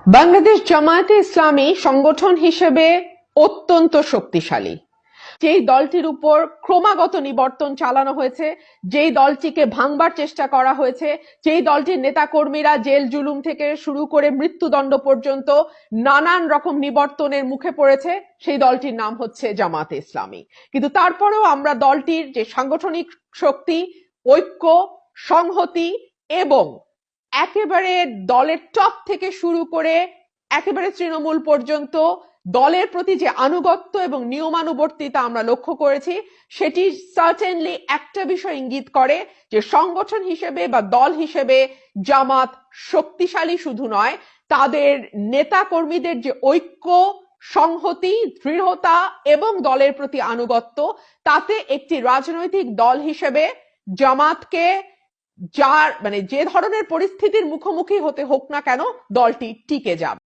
বাংলাদেশ জামায়াতে ইসলামী সংগঠন হিসেবে অত্যন্ত শক্তিশালী। যেই দলটির উপর ক্রমাগত নিবর্তন চালানো হয়েছে, যেই দলটিকে ভাঙবার চেষ্টা করা হয়েছে, যেই দলটির নেতাকর্মীরা জেল জুলুম থেকে শুরু করে মৃত্যুদণ্ড পর্যন্ত নানান রকম নিবর্তনের মুখে পড়েছে, সেই দলটির নাম হচ্ছে জামায়াতে ইসলামী। কিন্তু তারপরেও আমরা দলটির যে সাংগঠনিক শক্তি, ঐক্য, সংহতি এবং একেবারে দলের টপ থেকে শুরু করে একেবারে তৃণমূল পর্যন্ত দলের প্রতি যে আনুগত্য এবং নিয়মানুবর্তিতা আমরা লক্ষ্য করেছি, সেটি সার্টেনলি একটা বিষয় ইঙ্গিত করে যে সংগঠন হিসেবে বা দল হিসেবে জামাত শক্তিশালী শুধু নয়, তাদের নেতা কর্মীদের যে ঐক্য, সংহতি, দৃঢ়তা এবং দলের প্রতি আনুগত্য, তাতে একটি রাজনৈতিক দল হিসেবে জামাতকে যার যে ধরনের পরিস্থিতির মুখোমুখি হতে হোক না কেন, দলটি টিকে যাবে।